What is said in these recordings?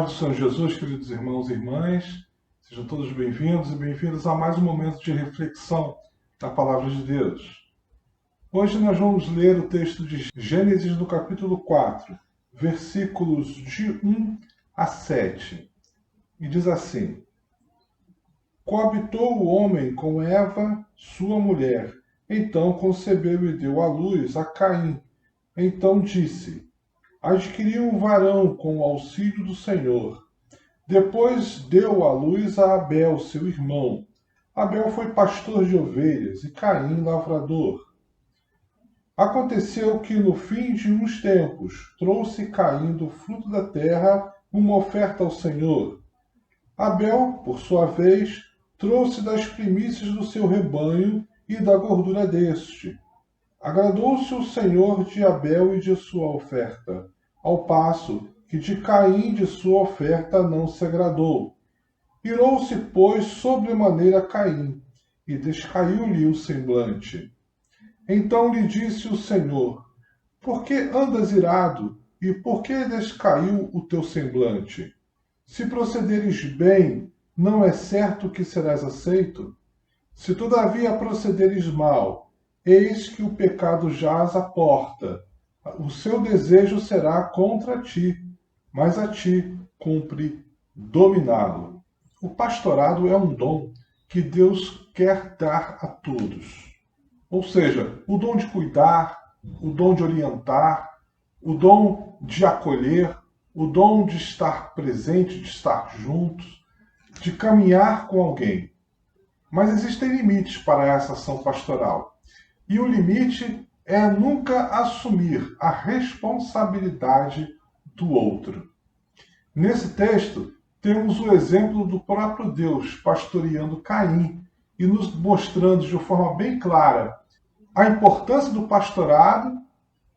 paz do Senhor Jesus, queridos irmãos e irmãs, sejam todos bem-vindos e bem-vindas a mais um momento de reflexão da Palavra de Deus. Hoje nós vamos ler o texto de Gênesis no capítulo 4, versículos de 1 a 7. E diz assim: Coabitou o homem com Eva, sua mulher, então concebeu e deu à luz a Caim. Então disse: Adquiri um varão com o auxílio do Senhor. Depois deu à luz a Abel, seu irmão. Abel foi pastor de ovelhas e Caim lavrador. Aconteceu que no fim de uns tempos trouxe Caim do fruto da terra uma oferta ao Senhor. Abel, por sua vez, trouxe das primícias do seu rebanho e da gordura deste. Agradou-se o Senhor de Abel e de sua oferta, ao passo que de Caim de sua oferta não se agradou. Irou-se, pois, sobremaneira Caim, e descaiu-lhe o semblante. Então lhe disse o Senhor: Por que andas irado, e por que descaiu o teu semblante? Se procederes bem, não é certo que serás aceito? Se todavia procederes mal, eis que o pecado jaz à porta. O seu desejo será contra ti, mas a ti cumpre dominá-lo. O pastorado é um dom que Deus quer dar a todos. Ou seja, o dom de cuidar, o dom de orientar, o dom de acolher, o dom de estar presente, de estar juntos, de caminhar com alguém. Mas existem limites para essa ação pastoral. E o limite é nunca assumir a responsabilidade do outro. Nesse texto, temos o exemplo do próprio Deus pastoreando Caim e nos mostrando de forma bem clara a importância do pastorado,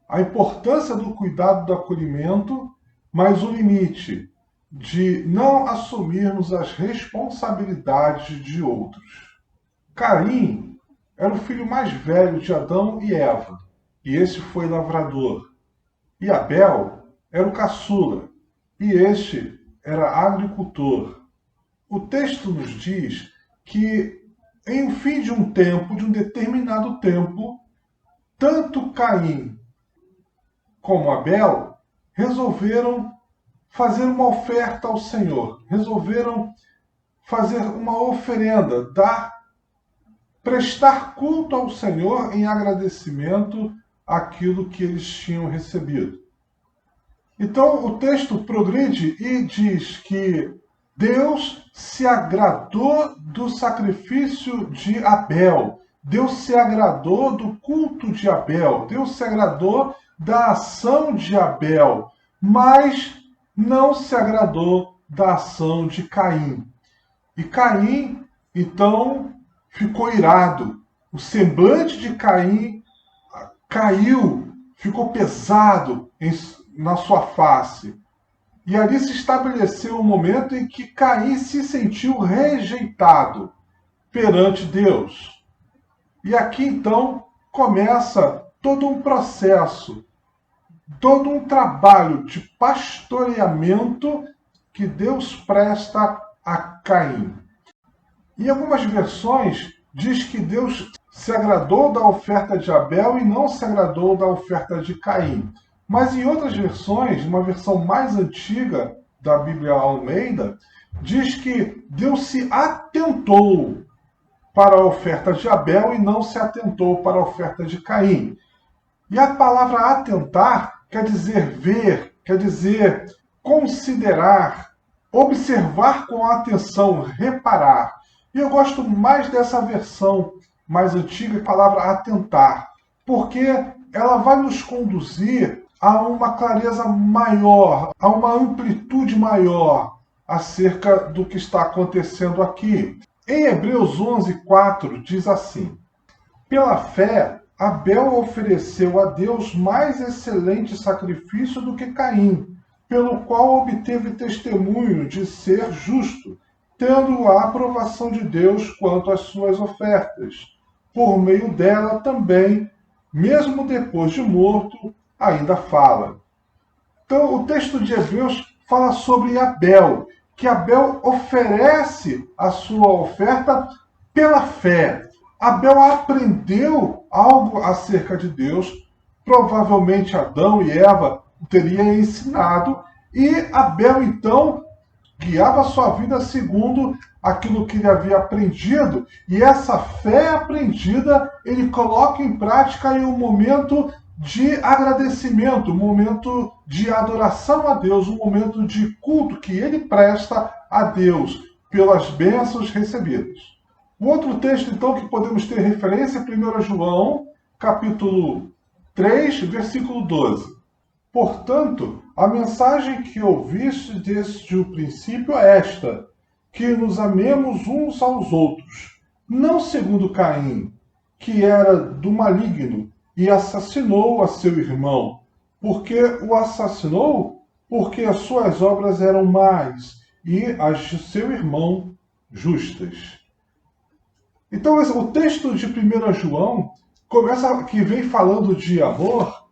a importância do cuidado do acolhimento, mas o limite de não assumirmos as responsabilidades de outros. Caim era o filho mais velho de Adão e Eva, e este foi lavrador. E Abel era o caçula, e este era agricultor. O texto nos diz que, em um fim de um tempo, de um determinado tempo, tanto Caim como Abel resolveram fazer uma oferta ao Senhor, resolveram fazer uma oferenda, prestar culto ao Senhor em agradecimento àquilo que eles tinham recebido. Então o texto progride e diz que Deus se agradou do sacrifício de Abel, Deus se agradou do culto de Abel, Deus se agradou da ação de Abel, mas não se agradou da ação de Caim. E Caim, então, ficou irado. O semblante de Caim caiu, ficou pesado na sua face. E ali se estabeleceu um momento em que Caim se sentiu rejeitado perante Deus. E aqui então começa todo um processo, todo um trabalho de pastoreamento que Deus presta a Caim. Em algumas versões diz que Deus se agradou da oferta de Abel e não se agradou da oferta de Caim. Mas em outras versões, uma versão mais antiga da Bíblia Almeida, diz que Deus se atentou para a oferta de Abel e não se atentou para a oferta de Caim. E a palavra atentar quer dizer ver, quer dizer considerar, observar com atenção, reparar. E eu gosto mais dessa versão mais antiga, a palavra atentar, porque ela vai nos conduzir a uma clareza maior, a uma amplitude maior acerca do que está acontecendo aqui. Em Hebreus 11:4 diz assim: Pela fé, Abel ofereceu a Deus mais excelente sacrifício do que Caim, pelo qual obteve testemunho de ser justo, tendo a aprovação de Deus quanto às suas ofertas. Por meio dela também, mesmo depois de morto, ainda fala. Então, o texto de Hebreus fala sobre Abel, que Abel oferece a sua oferta pela fé. Abel aprendeu algo acerca de Deus, provavelmente Adão e Eva teriam ensinado, e Abel então guiava sua vida segundo aquilo que ele havia aprendido, e essa fé aprendida ele coloca em prática em um momento de agradecimento, um momento de adoração a Deus, um momento de culto que ele presta a Deus pelas bênçãos recebidas. O outro texto, então, que podemos ter referência é 1 João, capítulo 3, versículo 12. Portanto, a mensagem que ouviste desde o princípio é esta, que nos amemos uns aos outros, não segundo Caim, que era do maligno e assassinou a seu irmão. Porque o assassinou? Porque as suas obras eram más e as de seu irmão justas. Então, o texto de 1 João, que vem falando de amor,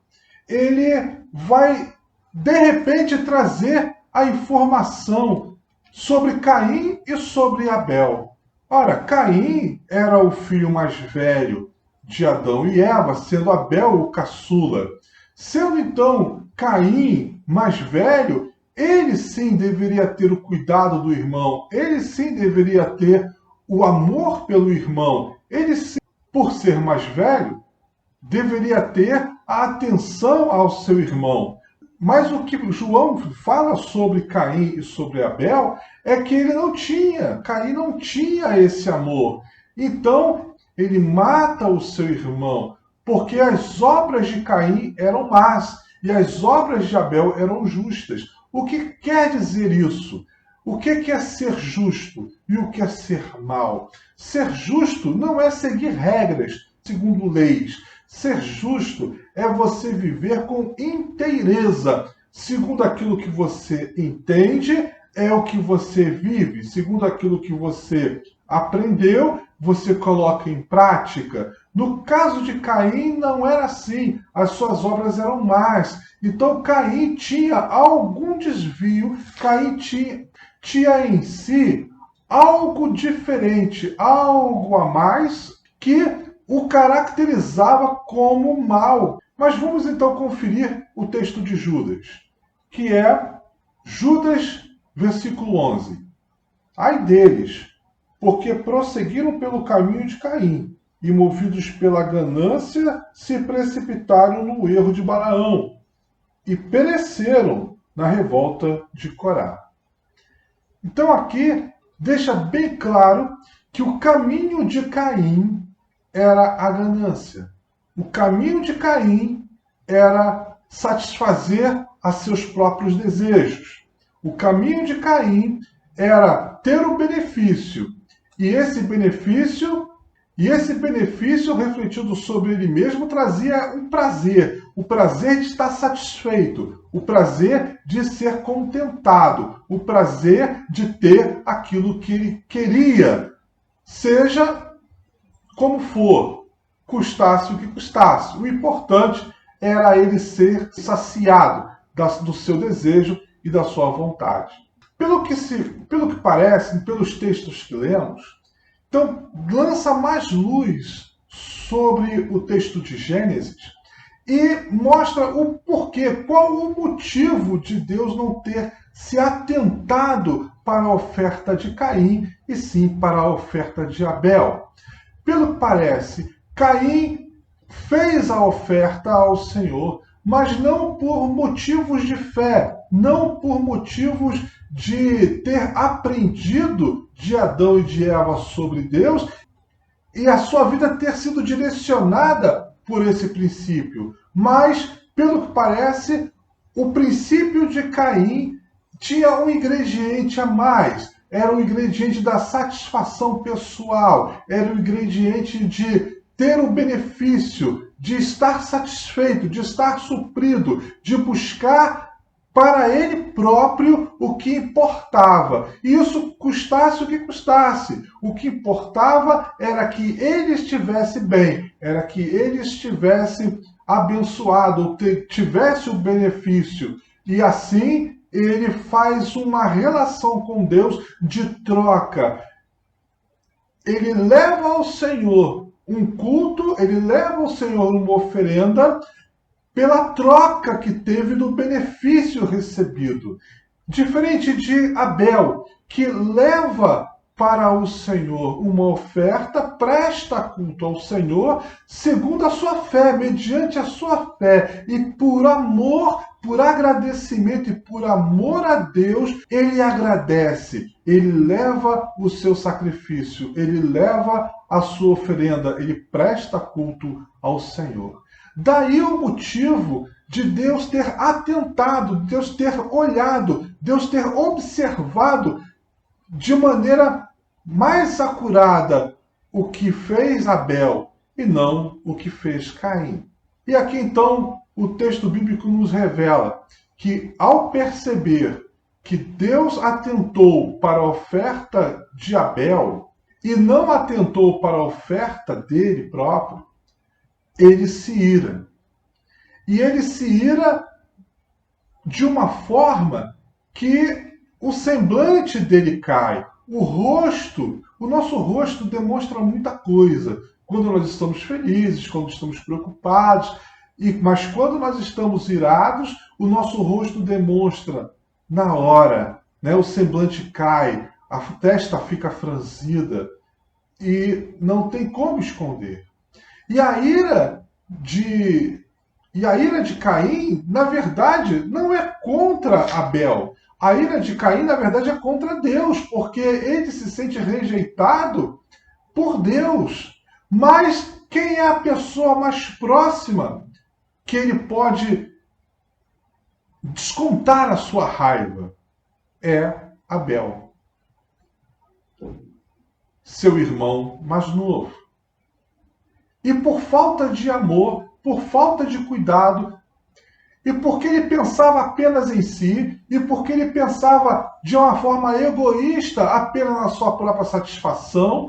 ele vai, de repente, trazer a informação sobre Caim e sobre Abel. Ora, Caim era o filho mais velho de Adão e Eva, sendo Abel o caçula. Sendo então Caim mais velho, ele sim deveria ter o cuidado do irmão, ele sim deveria ter o amor pelo irmão, ele sim, por ser mais velho, deveria ter a atenção ao seu irmão. Mas o que João fala sobre Caim e sobre Abel é que Caim não tinha esse amor. Então, ele mata o seu irmão, porque as obras de Caim eram más e as obras de Abel eram justas. O que quer dizer isso? O que é ser justo e o que é ser mal? Ser justo não é seguir regras segundo leis. Ser justo é você viver com inteireza. Segundo aquilo que você entende, é o que você vive. Segundo aquilo que você aprendeu, você coloca em prática. No caso de Caim, não era assim. As suas obras eram más. Então, Caim tinha algum desvio. Caim tinha em si algo diferente, algo a mais que o caracterizava como mal. Mas vamos então conferir o texto de Judas, que é Judas, versículo 11. Ai deles, porque prosseguiram pelo caminho de Caim, e movidos pela ganância, se precipitaram no erro de Balaão, e pereceram na revolta de Corá. Então aqui deixa bem claro que o caminho de Caim era a ganância. O caminho de Caim era satisfazer a seus próprios desejos. O caminho de Caim era ter o benefício. E esse benefício refletido sobre ele mesmo trazia um prazer. O prazer de estar satisfeito. O prazer de ser contentado. O prazer de ter aquilo que ele queria. Seja como for, custasse o que custasse. O importante era ele ser saciado do seu desejo e da sua vontade. Pelo que parece, pelos textos que lemos, então lança mais luz sobre o texto de Gênesis e mostra o porquê, qual o motivo de Deus não ter se atentado para a oferta de Caim e sim para a oferta de Abel. Pelo que parece, Caim fez a oferta ao Senhor, mas não por motivos de fé, não por motivos de ter aprendido de Adão e de Eva sobre Deus e a sua vida ter sido direcionada por esse princípio. Mas, pelo que parece, o princípio de Caim tinha um ingrediente a mais. Era o ingrediente da satisfação pessoal, era o ingrediente de ter o benefício, de estar satisfeito, de estar suprido, de buscar para ele próprio o que importava. E isso custasse o que custasse. O que importava era que ele estivesse bem, era que ele estivesse abençoado, tivesse o benefício. E assim ele faz uma relação com Deus de troca. Ele leva ao Senhor um culto, ele leva ao Senhor uma oferenda pela troca que teve do benefício recebido. Diferente de Abel, que leva para o Senhor uma oferta, presta culto ao Senhor segundo a sua fé, mediante a sua fé, e por amor, por agradecimento e por amor a Deus, ele agradece, ele leva o seu sacrifício, ele leva a sua oferenda, ele presta culto ao Senhor. Daí o motivo de Deus ter atentado, Deus ter olhado, Deus ter observado de maneira mais acurada o que fez Abel e não o que fez Caim. E aqui então o texto bíblico nos revela que, ao perceber que Deus atentou para a oferta de Abel e não atentou para a oferta dele próprio, ele se ira. E ele se ira de uma forma que o semblante dele cai. O nosso rosto demonstra muita coisa. Quando nós estamos felizes, quando estamos preocupados, mas quando nós estamos irados, o nosso rosto demonstra na hora, né? O semblante cai, a testa fica franzida e não tem como esconder. E a ira de Caim, na verdade, não é contra Abel. A ira de Caim, na verdade, é contra Deus, porque ele se sente rejeitado por Deus. Mas quem é a pessoa mais próxima que ele pode descontar a sua raiva? É Abel, seu irmão mais novo. E por falta de amor, por falta de cuidado, e porque ele pensava apenas em si, e porque ele pensava de uma forma egoísta apenas na sua própria satisfação,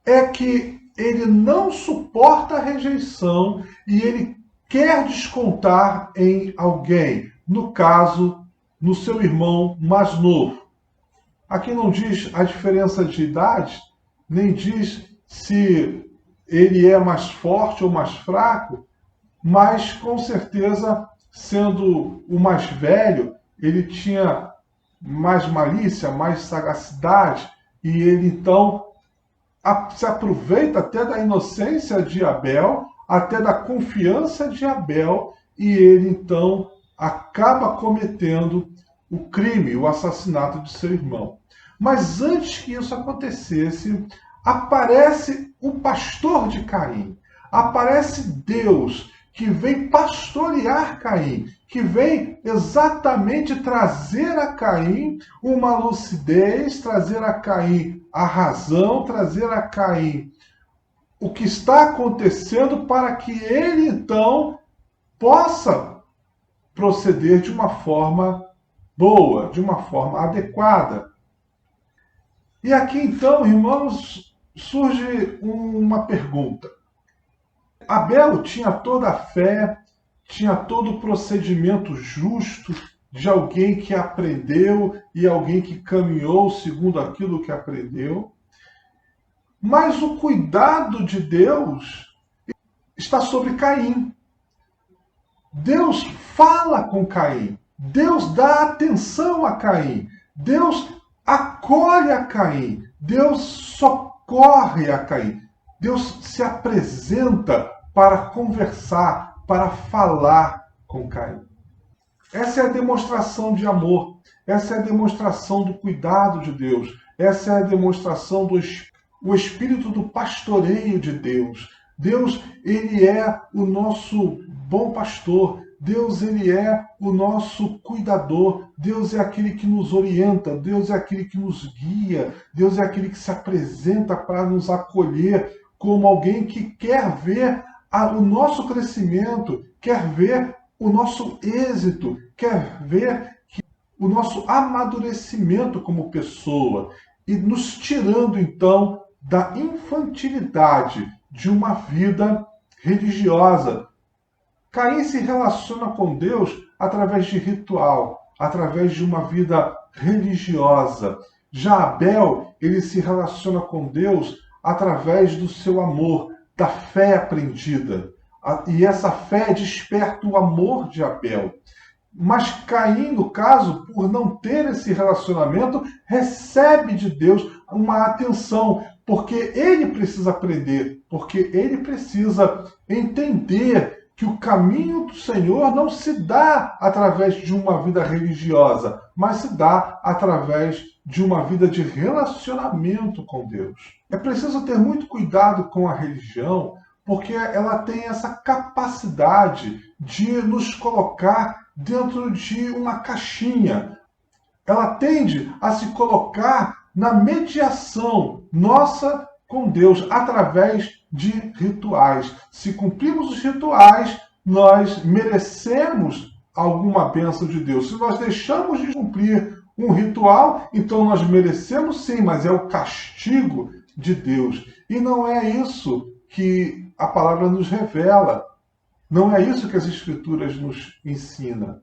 é que ele não suporta a rejeição e ele quer descontar em alguém, no caso, no seu irmão mais novo. Aqui não diz a diferença de idade, nem diz se ele é mais forte ou mais fraco, mas com certeza, sendo o mais velho, ele tinha mais malícia, mais sagacidade, e ele então se aproveita até da inocência de Abel, até da confiança de Abel, e ele então acaba cometendo o crime, o assassinato de seu irmão. Mas antes que isso acontecesse, aparece o pastor de Caim, aparece Deus, que vem pastorear Caim, que vem exatamente trazer a Caim uma lucidez, trazer a Caim a razão, trazer a Caim o que está acontecendo para que ele então possa proceder de uma forma boa, de uma forma adequada. E aqui então, irmãos, surge uma pergunta. Abel tinha toda a fé, tinha todo o procedimento justo de alguém que aprendeu e alguém que caminhou segundo aquilo que aprendeu. Mas o cuidado de Deus está sobre Caim. Deus fala com Caim. Deus dá atenção a Caim. Deus acolhe a Caim. Deus socorre a Caim. Deus se apresenta para conversar, para falar com Caim. Essa é a demonstração de amor. Essa é a demonstração do cuidado de Deus. Essa é a demonstração do espírito do pastoreio de Deus. Deus, ele é o nosso bom pastor. Deus, ele é o nosso cuidador. Deus é aquele que nos orienta. Deus é aquele que nos guia. Deus é aquele que se apresenta para nos acolher como alguém que quer ver o nosso crescimento, quer ver o nosso êxito, quer ver o nosso amadurecimento como pessoa e nos tirando então da infantilidade de uma vida religiosa. Caim se relaciona com Deus através de ritual, através de uma vida religiosa. Já Abel, ele se relaciona com Deus através do seu amor, da fé aprendida. E essa fé desperta o amor de Abel. Mas Caim, no caso, por não ter esse relacionamento, recebe de Deus uma atenção, porque ele precisa aprender, porque ele precisa entender que o caminho do Senhor não se dá através de uma vida religiosa, mas se dá através de uma vida de relacionamento com Deus. É preciso ter muito cuidado com a religião, porque ela tem essa capacidade de nos colocar dentro de uma caixinha. Ela tende a se colocar na mediação nossa com Deus através de rituais. Se cumprirmos os rituais, nós merecemos alguma bênção de Deus. Se nós deixamos de cumprir um ritual, então nós merecemos sim, mas é o castigo de Deus. E não é isso que a palavra nos revela. Não é isso que as Escrituras nos ensinam.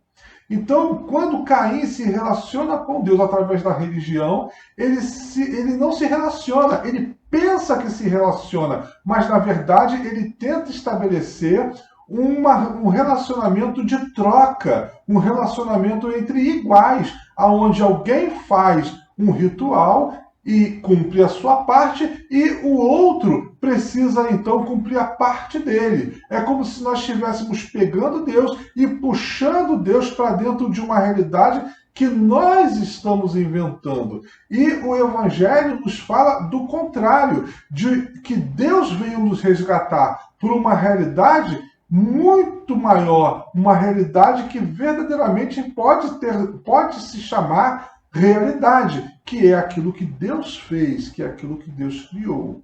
Então, quando Caim se relaciona com Deus através da religião, ele não se relaciona, ele pensa que se relaciona, mas na verdade ele tenta estabelecer um relacionamento de troca, um relacionamento entre iguais, onde alguém faz um ritual e cumpre a sua parte, e o outro precisa então cumprir a parte dele. É como se nós estivéssemos pegando Deus e puxando Deus para dentro de uma realidade que nós estamos inventando. E o Evangelho nos fala do contrário, de que Deus veio nos resgatar por uma realidade muito maior, uma realidade que verdadeiramente pode se chamar realidade, que é aquilo que Deus fez, que é aquilo que Deus criou.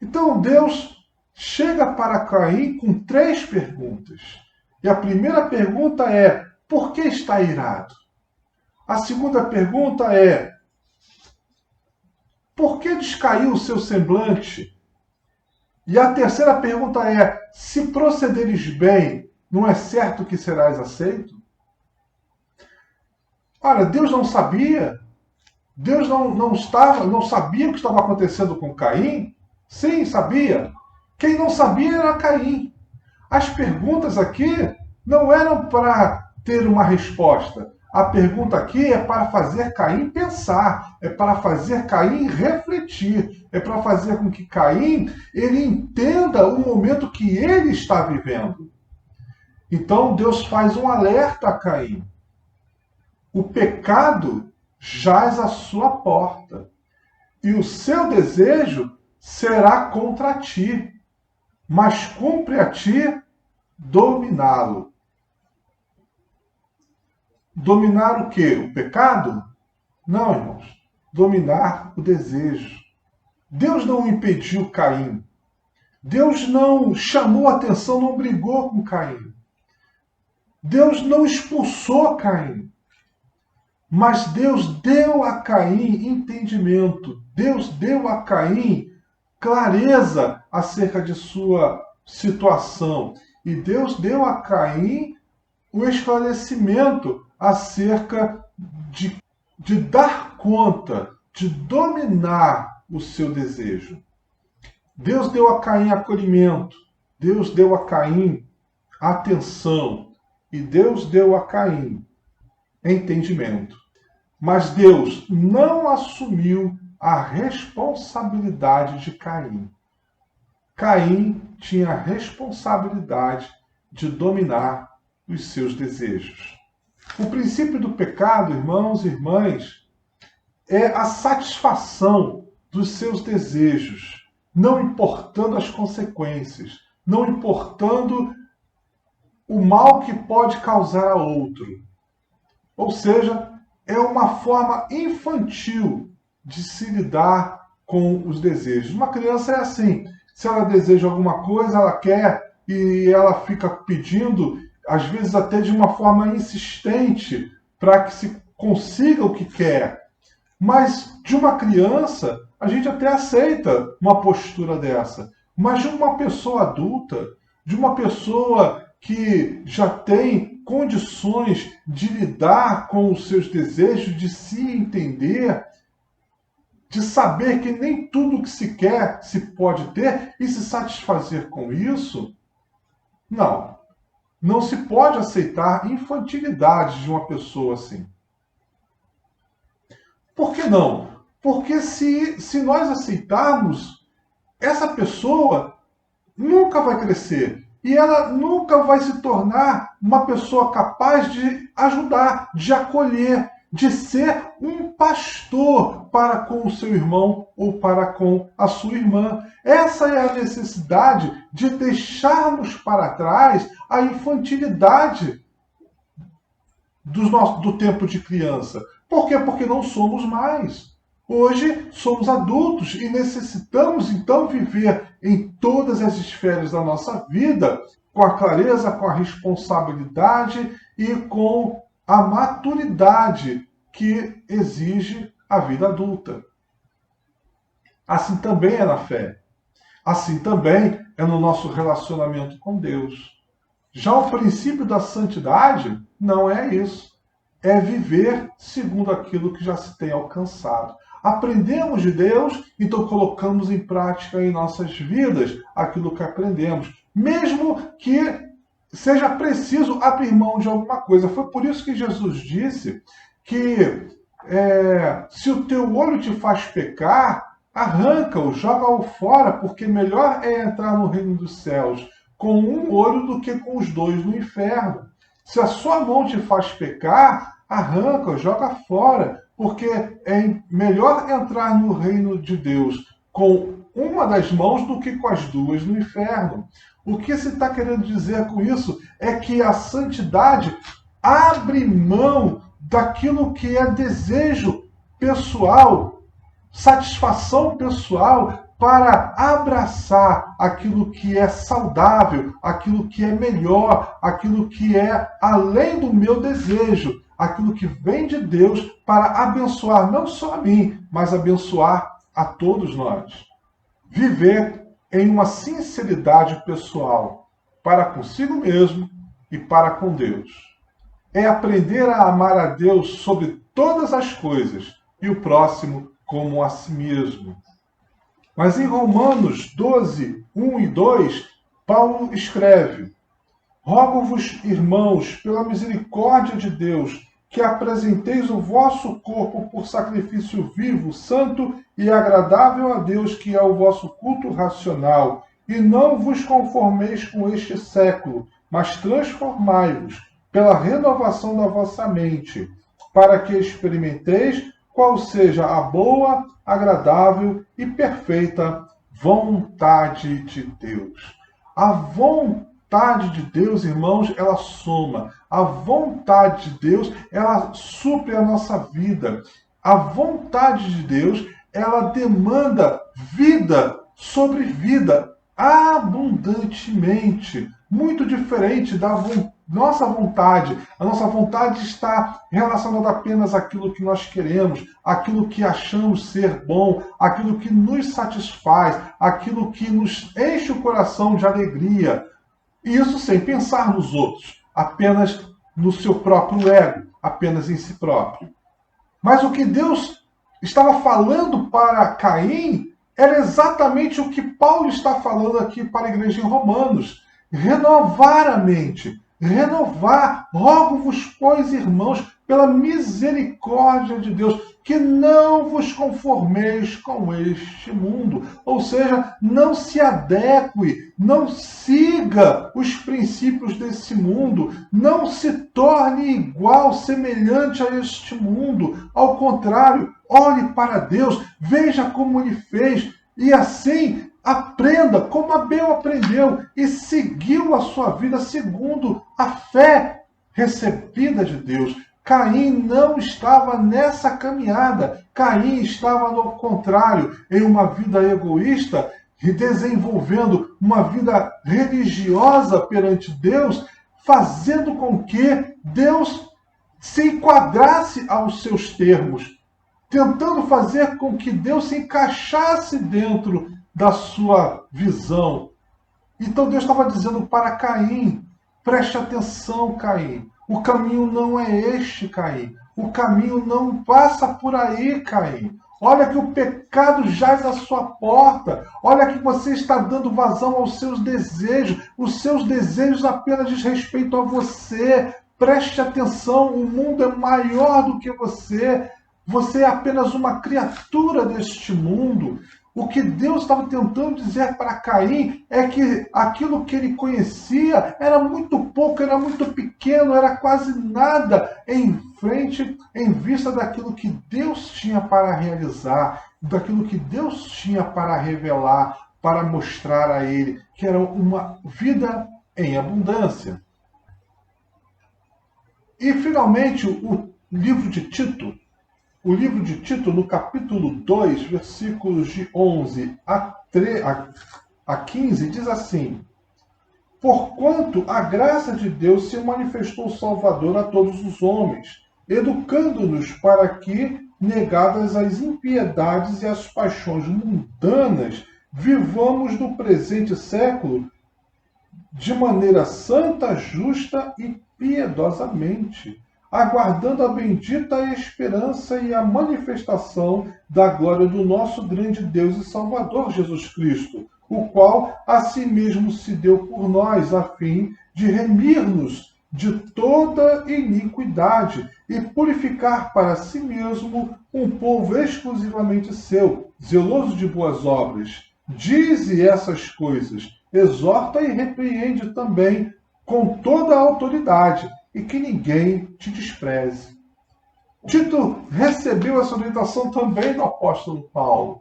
Então Deus chega para Caim com 3 perguntas. E a primeira pergunta é: por que está irado? A segunda pergunta é: por que descaiu o seu semblante? E a terceira pergunta é: se procederes bem, não é certo que serás aceito? Ora, Deus não sabia? Deus não sabia o que estava acontecendo com Caim? Sim, sabia. Quem não sabia era Caim. As perguntas aqui não eram para ter uma resposta. A pergunta aqui é para fazer Caim pensar, é para fazer Caim refletir, é para fazer com que Caim ele entenda o momento que ele está vivendo. Então Deus faz um alerta a Caim. O pecado jaz à sua porta, e o seu desejo será contra ti, mas cumpre a ti dominá-lo. Dominar o quê? O pecado? Não, irmãos. Dominar o desejo. Deus não impediu Caim. Deus não chamou a atenção, não brigou com Caim. Deus não expulsou Caim. Mas Deus deu a Caim entendimento. Deus deu a Caim clareza acerca de sua situação. E Deus deu a Caim o esclarecimento acerca de dar conta, de dominar o seu desejo. Deus deu a Caim acolhimento. Deus deu a Caim atenção. E Deus deu a Caim entendimento. Mas Deus não assumiu a responsabilidade de Caim. Caim tinha a responsabilidade de dominar os seus desejos. O princípio do pecado, irmãos e irmãs, é a satisfação dos seus desejos, não importando as consequências, não importando o mal que pode causar a outro. Ou seja, é uma forma infantil de se lidar com os desejos. Uma criança é assim. Se ela deseja alguma coisa, ela quer e ela fica pedindo, às vezes até de uma forma insistente, para que se consiga o que quer. Mas de uma criança, a gente até aceita uma postura dessa. Mas de uma pessoa adulta, de uma pessoa que já tem condições de lidar com os seus desejos, de se entender, de saber que nem tudo que se quer se pode ter e se satisfazer com isso? Não. Não se pode aceitar infantilidade de uma pessoa assim. Por que não? Porque se nós aceitarmos, essa pessoa nunca vai crescer. E ela nunca vai se tornar uma pessoa capaz de ajudar, de acolher, de ser um pastor para com o seu irmão ou para com a sua irmã. Essa é a necessidade de deixarmos para trás a infantilidade do tempo de criança. Por quê? Porque não somos mais. Hoje somos adultos e necessitamos então viver em todas as esferas da nossa vida com a clareza, com a responsabilidade e com a maturidade que exige a vida adulta. Assim também é na fé. Assim também é no nosso relacionamento com Deus. Já o princípio da santidade não é isso. É viver segundo aquilo que já se tem alcançado. Aprendemos de Deus, então colocamos em prática em nossas vidas aquilo que aprendemos, mesmo que seja preciso abrir mão de alguma coisa. Foi por isso que Jesus disse que se o teu olho te faz pecar, arranca-o, joga-o fora, porque melhor é entrar no reino dos céus com um olho do que com os dois no inferno. Se a sua mão te faz pecar, arranca, joga fora, porque é melhor entrar no reino de Deus com uma das mãos do que com as duas no inferno. O que se está querendo dizer com isso é que a santidade abre mão daquilo que é desejo pessoal, satisfação pessoal, para abraçar aquilo que é saudável, aquilo que é melhor, aquilo que é além do meu desejo, aquilo que vem de Deus para abençoar não só a mim, mas abençoar a todos nós. Viver em uma sinceridade pessoal para consigo mesmo e para com Deus. É aprender a amar a Deus sobre todas as coisas e o próximo como a si mesmo. Mas em Romanos 12, 1 e 2, Paulo escreve: Rogo-vos, irmãos, pela misericórdia de Deus, que apresenteis o vosso corpo por sacrifício vivo, santo e agradável a Deus, que é o vosso culto racional. E não vos conformeis com este século, mas transformai-vos pela renovação da vossa mente, para que experimenteis qual seja a boa, agradável e perfeita vontade de Deus. A vontade de Deus, irmãos, ela soma. A vontade de Deus, ela supre a nossa vida. A vontade de Deus, ela demanda vida sobre vida, abundantemente. Muito diferente da nossa vontade. A nossa vontade está relacionada apenas àquilo que nós queremos, àquilo que achamos ser bom, àquilo que nos satisfaz, àquilo que nos enche o coração de alegria. E isso sem pensar nos outros, apenas no seu próprio ego, apenas em si próprio. Mas o que Deus estava falando para Caim era exatamente o que Paulo está falando aqui para a igreja em Romanos. Renovar a mente. Renovar. Rogo-vos, pois, irmãos, pela misericórdia de Deus, que não vos conformeis com este mundo. Ou seja, não se adeque, não siga os princípios desse mundo, não se torne igual, semelhante a este mundo. Ao contrário, olhe para Deus, veja como Ele fez, e assim aprenda como Abel aprendeu e seguiu a sua vida segundo a fé recebida de Deus. Caim não estava nessa caminhada. Caim estava, no contrário, em uma vida egoísta e desenvolvendo uma vida religiosa perante Deus, fazendo com que Deus se enquadrasse aos seus termos, tentando fazer com que Deus se encaixasse dentro da sua visão. Então Deus estava dizendo para Caim: preste atenção, Caim. O caminho não é este, Caim. O caminho não passa por aí, Caim. Olha que o pecado jaz à sua porta. Olha que você está dando vazão aos seus desejos. Os seus desejos apenas diz respeito a você. Preste atenção, o mundo é maior do que você. Você é apenas uma criatura deste mundo. O que Deus estava tentando dizer para Caim é que aquilo que ele conhecia era muito pouco, era muito pequeno, era quase nada em frente, em vista daquilo que Deus tinha para realizar, daquilo que Deus tinha para revelar, para mostrar a ele, que era uma vida em abundância. E, finalmente, o livro de Tito, no capítulo 2, versículos de 11 a 15, diz assim: Porquanto a graça de Deus se manifestou Salvador a todos os homens, educando-nos para que, negadas as impiedades e as paixões mundanas, vivamos no presente século de maneira santa, justa e piedosamente, aguardando a bendita esperança e a manifestação da glória do nosso grande Deus e Salvador Jesus Cristo, o qual a si mesmo se deu por nós, a fim de remir-nos de toda iniquidade e purificar para si mesmo um povo exclusivamente seu, zeloso de boas obras. Dize essas coisas, exorta e repreende também com toda a autoridade, e que ninguém te despreze. Tito recebeu essa orientação também do apóstolo Paulo.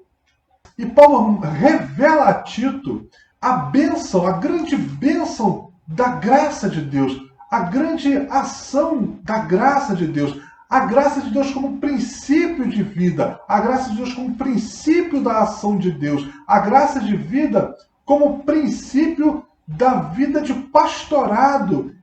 E Paulo revela a Tito a bênção, a grande bênção da graça de Deus, a grande ação da graça de Deus, a graça de Deus como princípio de vida, a graça de Deus como princípio da ação de Deus, a graça de vida como princípio da vida de pastorado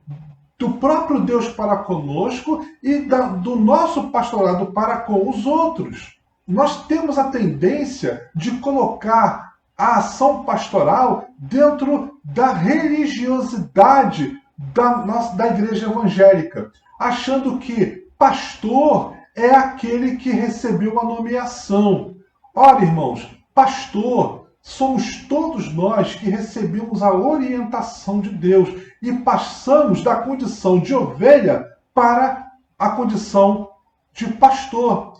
do próprio Deus para conosco e do nosso pastorado para com os outros. Nós temos a tendência de colocar a ação pastoral dentro da religiosidade da igreja evangélica, achando que pastor é aquele que recebeu a nomeação. Ora, irmãos, pastor somos todos nós que recebemos a orientação de Deus e passamos da condição de ovelha para a condição de pastor.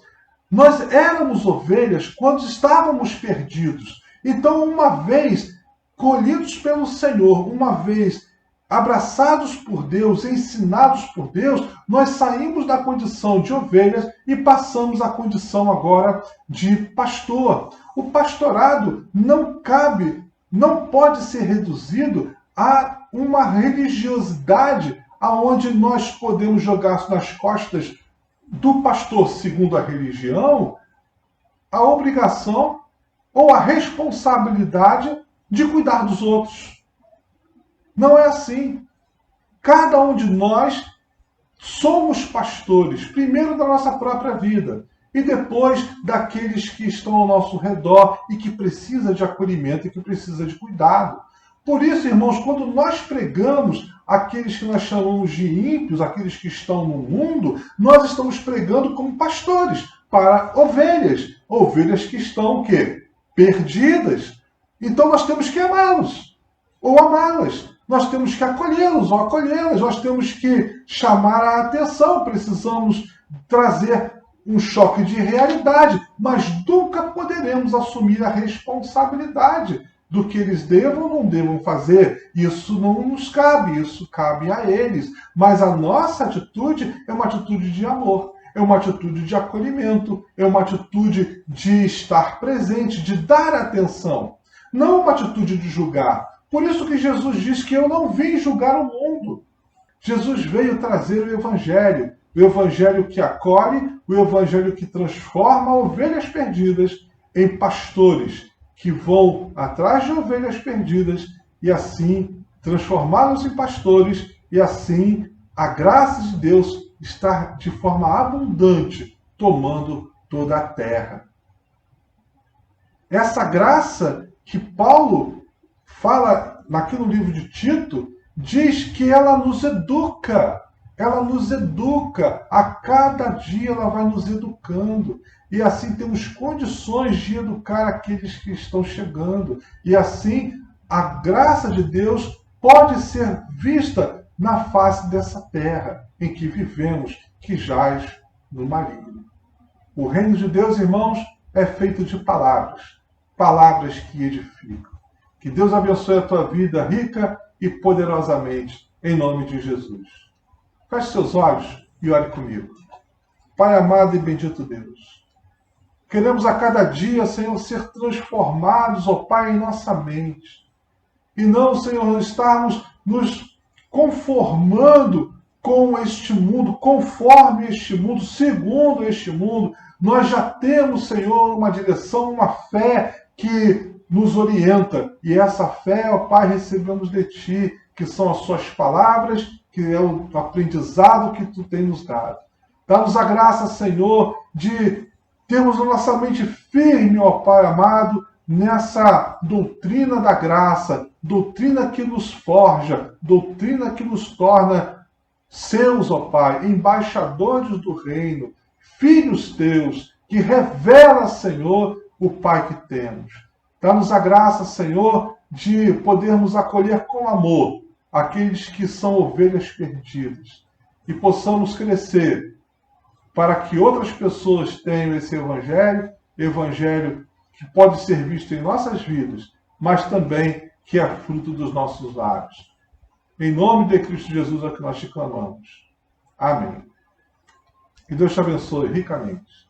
Nós éramos ovelhas quando estávamos perdidos. Então, uma vez colhidos pelo Senhor, uma vez abraçados por Deus, ensinados por Deus, nós saímos da condição de ovelhas e passamos à condição agora de pastor. O pastorado não pode ser reduzido a uma religiosidade aonde nós podemos jogar nas costas do pastor, segundo a religião, a obrigação ou a responsabilidade de cuidar dos outros. Não é assim. Cada um de nós somos pastores, primeiro da nossa própria vida e depois daqueles que estão ao nosso redor e que precisa de acolhimento e que precisa de cuidado. Por isso, irmãos, quando nós pregamos aqueles que nós chamamos de ímpios, aqueles que estão no mundo, nós estamos pregando como pastores para ovelhas, ovelhas que estão o quê? Perdidas. Então nós temos que amá-los ou amá-las. Nós temos que acolhê-los ou acolhê-las, nós temos que chamar a atenção, precisamos trazer um choque de realidade, mas nunca poderemos assumir a responsabilidade do que eles devam ou não devam fazer. Isso não nos cabe, isso cabe a eles. Mas a nossa atitude é uma atitude de amor, é uma atitude de acolhimento, é uma atitude de estar presente, de dar atenção, não uma atitude de julgar. Por isso que Jesus diz que eu não vim julgar o mundo. Jesus veio trazer o evangelho que acolhe, o evangelho que transforma ovelhas perdidas em pastores, que vão atrás de ovelhas perdidas e assim transformá-los em pastores e assim a graça de Deus está de forma abundante tomando toda a terra. Essa graça que Paulo fala aqui no livro de Tito, diz que ela nos educa. ela nos educa, a cada dia ela vai nos educando. E assim temos condições de educar aqueles que estão chegando. E assim a graça de Deus pode ser vista na face dessa terra em que vivemos, que jaz no maligno. O reino de Deus, irmãos, é feito de palavras, palavras que edificam. Que Deus abençoe a tua vida rica e poderosamente, em nome de Jesus. Feche seus olhos e ore comigo. Pai amado e bendito Deus, queremos a cada dia, Senhor, ser transformados, ó Pai, em nossa mente. E não, Senhor, estarmos nos conformando com este mundo, conforme este mundo, segundo este mundo. Nós já temos, Senhor, uma direção, uma fé que nos orienta. E essa fé, ó Pai, recebemos de Ti, que são as Suas palavras, que é o aprendizado que Tu tem nos dado. Dá-nos a graça, Senhor, de termos a nossa mente firme, ó Pai amado, nessa doutrina da graça, doutrina que nos forja, doutrina que nos torna seus, ó Pai, embaixadores do reino, filhos teus, que revela, Senhor, o Pai que temos. Dá-nos a graça, Senhor, de podermos acolher com amor aqueles que são ovelhas perdidas e possamos crescer para que outras pessoas tenham esse evangelho que pode ser visto em nossas vidas, mas também que é fruto dos nossos lábios. Em nome de Cristo Jesus é que nós te clamamos. Amém. Que Deus te abençoe ricamente.